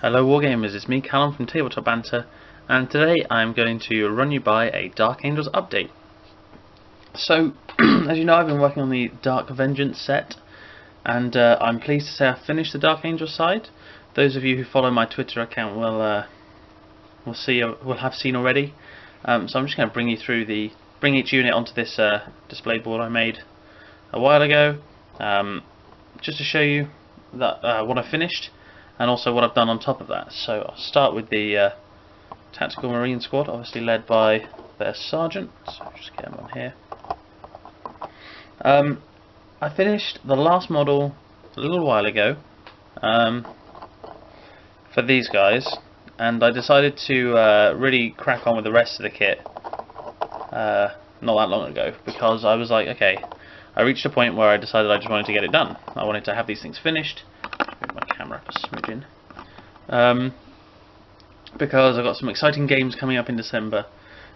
Hello Wargamers, it's me Callum from Tabletop Banter, and today I'm going to run you by a Dark Angels update. So, as you know, I've been working on the Dark Vengeance set, and I'm pleased to say I've finished the Dark Angel side. Those of you who follow my Twitter account will have seen already. So I'm just going to bring each unit onto this display board I made a while ago, just to show you that what I finished. And also what I've done on top of that. So I'll start with the Tactical Marine Squad, obviously led by their Sergeant. So I'll just get them on here. I finished the last model a little while ago for these guys, and I decided to really crack on with the rest of the kit not that long ago, because I was like, okay, I reached a point where I decided I just wanted to get it done. I wanted to have these things finished. Move my camera up a smidgen. Because I've got some exciting games coming up in December,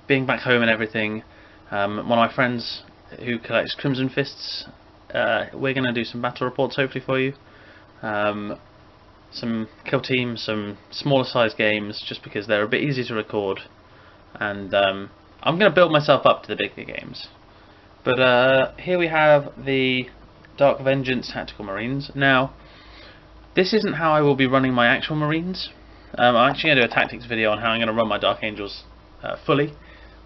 being back home and everything. One of my friends who collects Crimson Fists, we're going to do some battle reports hopefully for you. Some kill teams, some smaller size games, just because they're a bit easier to record. And I'm going to build myself up to the bigger games. But here we have the Dark Vengeance Tactical Marines. Now, this isn't how I will be running my actual Marines. I'm actually going to do a tactics video on how I'm going to run my Dark Angels fully,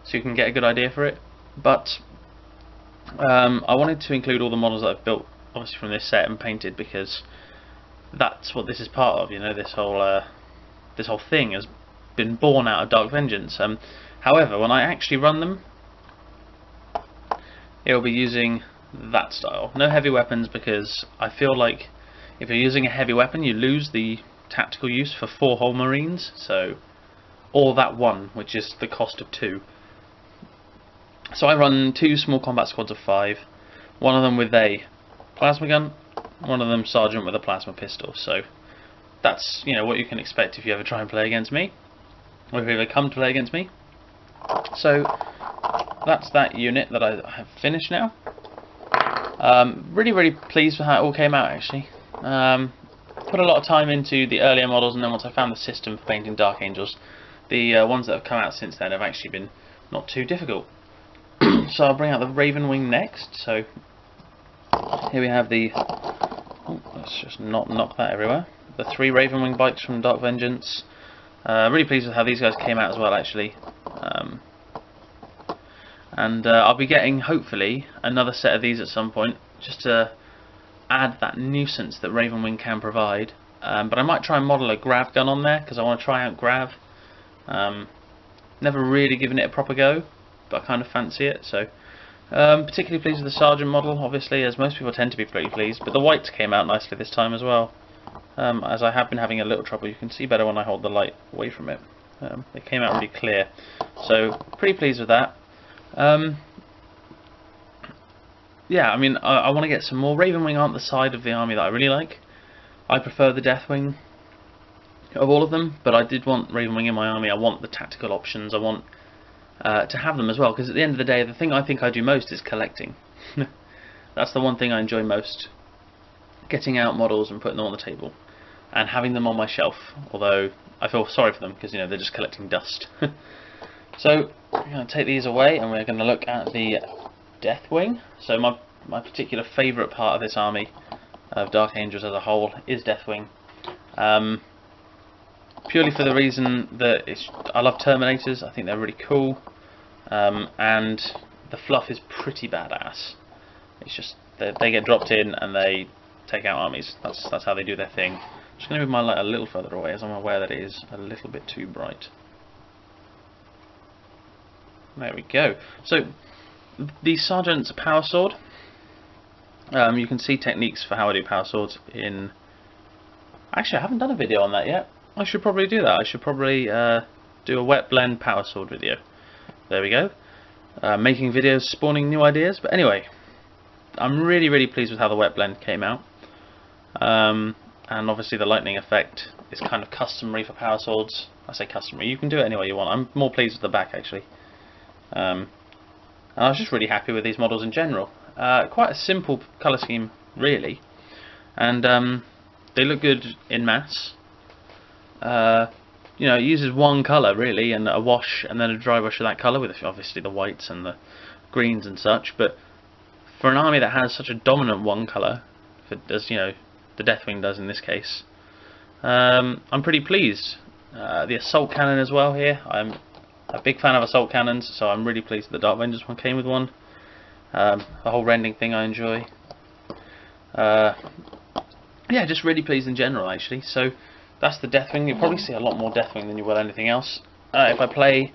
so you can get a good idea for it. But I wanted to include all the models that I've built, obviously from this set and painted, because that's what this is part of. You know, this whole thing has been born out of Dark Vengeance. However, when I actually run them, it will be using that style. No heavy weapons, because I feel like if you're using a heavy weapon, you lose the tactical use for 4 whole Marines, or that one, which is the cost of 2. So I run 2 small combat squads of 5, one of them with a plasma gun, one of them sergeant with a plasma pistol. So that's, you know, what you can expect if you ever try and play against me, or if you ever come to play against me. So that's that unit that I have finished now. Really pleased with how it all came out, actually. Put a lot of time into the earlier models, and then once I found the system for painting Dark Angels, the ones that have come out since then have actually been not too difficult. So I'll bring out the Ravenwing next. So here we have the... Oh, let's just not knock that everywhere. The 3 Ravenwing bikes from Dark Vengeance. Really pleased with how these guys came out as well, actually. And I'll be getting, hopefully, another set of these at some point, just to add that nuisance that Ravenwing can provide. But I might try and model a grav gun on there, because I want to try out grav. Never really given it a proper go, but I kind of fancy it. So particularly pleased with the Sergeant model, obviously, as most people tend to be pretty pleased. But the whites came out nicely this time as well. As I have been having a little trouble, you can see better when I hold the light away from it. It came out really clear, so pretty pleased with that. Yeah, I mean, I want to get some more. Ravenwing aren't the side of the army that I really like. I prefer the Deathwing of all of them, but I did want Ravenwing in my army. I want the tactical options. I want to have them as well, because at the end of the day, the thing I think I do most is collecting. That's the one thing I enjoy most. Getting out models and putting them on the table, and having them on my shelf, although I feel sorry for them, because, you know, they're just collecting dust. So we're going to take these away, and we're going to look at the Deathwing. So my particular favourite part of this army of Dark Angels as a whole is Deathwing. Purely for the reason that I love terminators. I think they're really cool, and the fluff is pretty badass. It's just they get dropped in and they take out armies. That's how they do their thing. I'm just going to move my light a little further away, as I'm aware that it is a little bit too bright. There we go. So the Sergeant's power sword. You can see techniques for how I do power swords in... Actually, I haven't done a video on that yet. I should probably do that. I should probably do a wet blend power sword video. There we go. Making videos, spawning new ideas. But anyway, I'm really pleased with how the wet blend came out. And obviously the lightning effect is kind of customary for power swords. I say customary, you can do it any way you want. I'm more pleased with the back, actually. And I was just really happy with these models in general. Quite a simple colour scheme, really, and they look good in mass. You know, it uses one colour really, and a wash and then a dry brush of that colour, with obviously the whites and the greens and such. But for an army that has such a dominant one colour, as you know, the Deathwing does in this case, I'm pretty pleased. The assault cannon as well here. I'm a big fan of assault cannons, so I'm really pleased that the Dark Vengeance one came with one. The whole rending thing I enjoy. Yeah, just really pleased in general actually. So that's the Deathwing. You'll probably see a lot more Deathwing than you will anything else if I play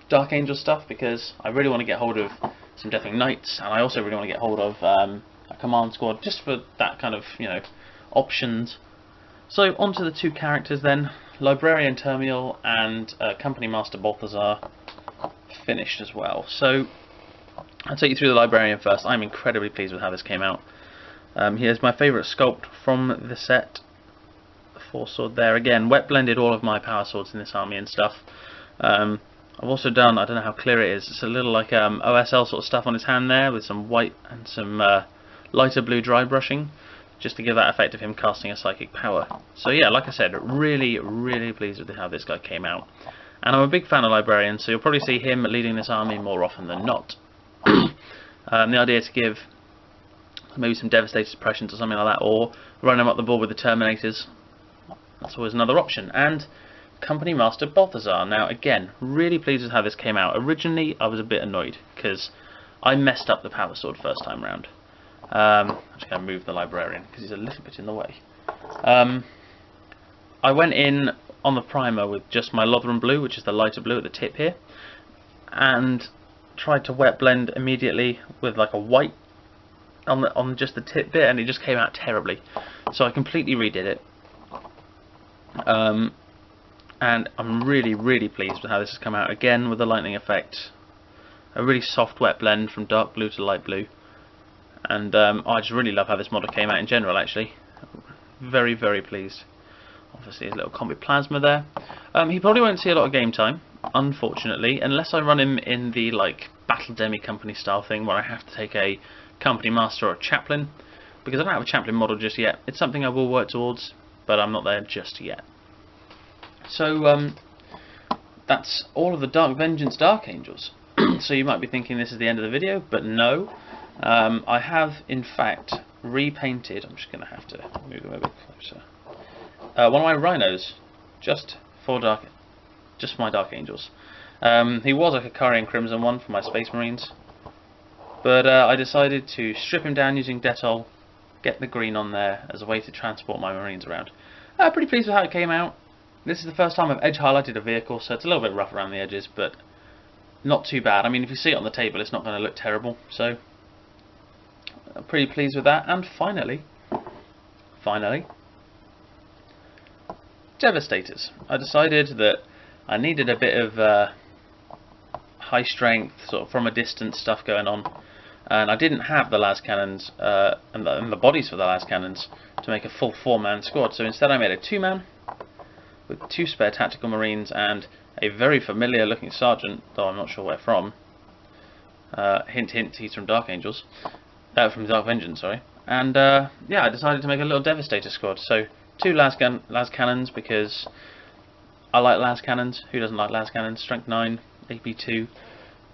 Dark Angel stuff, because I really want to get hold of some Deathwing Knights, and I also really want to get hold of a command squad, just for that kind of, you know, options. So on to the two characters then. Librarian Terminal and Company Master Balthazar finished as well. So I'll take you through the Librarian first. I'm incredibly pleased with how this came out. Here's my favourite sculpt from the set. The four sword there. Again, wet blended all of my power swords in this army and stuff. I've also done, I don't know how clear it is, it's a little like OSL sort of stuff on his hand there, with some white and some lighter blue dry brushing, just to give that effect of him casting a psychic power. So yeah, like I said, really pleased with how this guy came out. And I'm a big fan of Librarian, so you'll probably see him leading this army more often than not. The idea is to give maybe some devastator suppressions or something like that, or run him up the board with the terminators. That's always another option. And Company Master Balthazar. Now again, really pleased with how this came out. Originally I was a bit annoyed because I messed up the power sword first time round. I'm just going to move the Librarian because he's a little bit in the way. I went in on the primer with just my Lothran blue, which is the lighter blue at the tip here, and tried to wet blend immediately with like a white on just the tip bit, and it just came out terribly. So I completely redid it. And I'm really pleased with how this has come out. Again with the lightning effect, a really soft wet blend from dark blue to light blue. And I just really love how this model came out in general actually. Very pleased. Obviously his little combi plasma there. He probably won't see a lot of game time, unfortunately, unless I run him in the like Battle Demi Company style thing, where I have to take a Company Master or a Chaplain, because I don't have a Chaplain model just yet. It's something I will work towards, but I'm not there just yet. So that's all of the Dark Vengeance Dark Angels. So you might be thinking this is the end of the video, but no. I have in fact repainted, I'm just going to have to move him a bit closer, one of my rhinos, just my Dark Angels. He was like a Carian Crimson one for my Space Marines, but I decided to strip him down using Dettol, get the green on there as a way to transport my Marines around. Pretty pleased with how it came out. This is the first time I've edge highlighted a vehicle, so it's a little bit rough around the edges, but not too bad. I mean, if you see it on the table, it's not going to look terrible, so I'm pretty pleased with that. And finally, Devastators. I decided that I needed a bit of high strength, sort of from a distance stuff going on, and I didn't have the las cannons and the bodies for the las cannons to make a full 4-man squad, so instead I made a 2-man with 2 spare tactical marines and a very familiar looking sergeant, though I'm not sure where from. Hint hint, he's from Dark Angels. From Dark Vengeance, sorry. And yeah, I decided to make a little Devastator squad. So 2 las cannons, because I like las cannons. Who doesn't like las cannons? Strength 9, AP 2.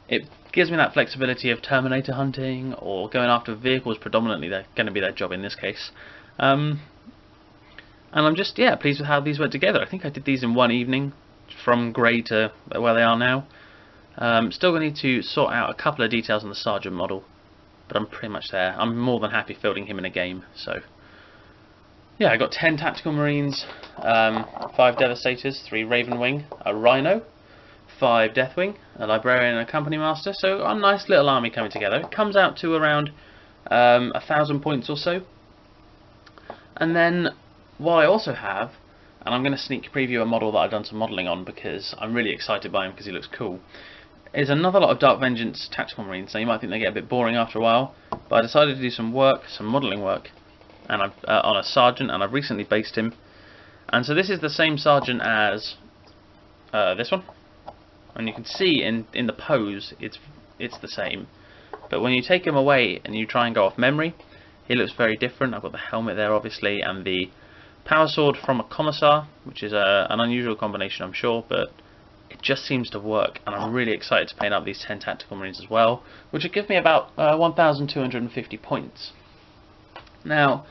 It gives me that flexibility of Terminator hunting or going after vehicles. Predominantly they're going to be their job in this case. And I'm just, yeah, pleased with how these went together. I think I did these in one evening, from grey to where they are now. Still going to need to sort out a couple of details on the Sergeant model, but I'm pretty much there. I'm more than happy fielding him in a game. So yeah, I got 10 tactical marines, 5 devastators, 3 Ravenwing, a Rhino, 5 Deathwing, a Librarian and a Company Master. So a nice little army coming together. It comes out to around 1,000 points or so. And then what I also have, and I'm going to sneak preview a model that I've done some modelling on because I'm really excited by him because he looks cool, is another lot of Dark Vengeance tactical marines. Now you might think they get a bit boring after a while, but I decided to do some work, some modelling work, and I've on a sergeant, and I've recently based him. And so this is the same sergeant as this one, and you can see in the pose it's the same, but when you take him away and you try and go off memory, he looks very different. I've got the helmet there obviously, and the Power Sword from a Commissar, which is an unusual combination, I'm sure, but it just seems to work, and I'm really excited to paint up these 10 Tactical Marines as well, which would give me about 1,250 points. Now,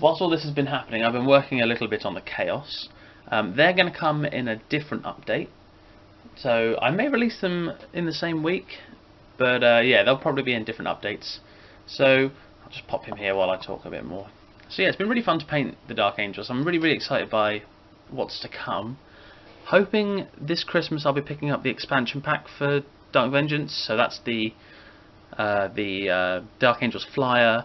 whilst all this has been happening, I've been working a little bit on the Chaos. They're going to come in a different update, so I may release them in the same week, but yeah, they'll probably be in different updates. So I'll just pop him here while I talk a bit more. So yeah, it's been really fun to paint the Dark Angels. I'm really excited by what's to come. Hoping this Christmas I'll be picking up the expansion pack for Dark Vengeance. So that's the Dark Angels flyer,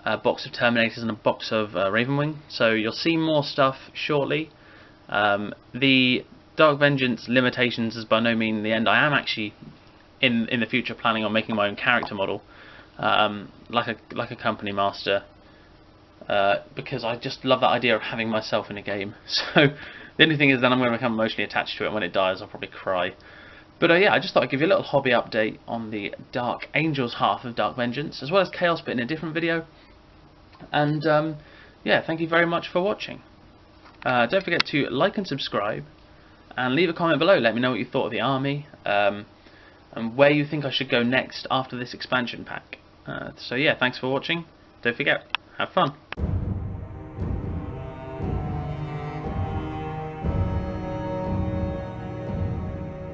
a box of Terminators, and a box of Ravenwing. So you'll see more stuff shortly. The Dark Vengeance limitations is by no means the end. I am actually in the future planning on making my own character model, like a company master, because I just love that idea of having myself in a game. So the only thing is then I'm going to become emotionally attached to it, and when it dies I'll probably cry. But yeah, I just thought I'd give you a little hobby update on the Dark Angels half of Dark Vengeance, as well as Chaos, but in a different video. And yeah, thank you very much for watching. Don't forget to like and subscribe, and leave a comment below. Let me know what you thought of the army, and where you think I should go next after this expansion pack. So yeah, thanks for watching. Don't forget, have fun.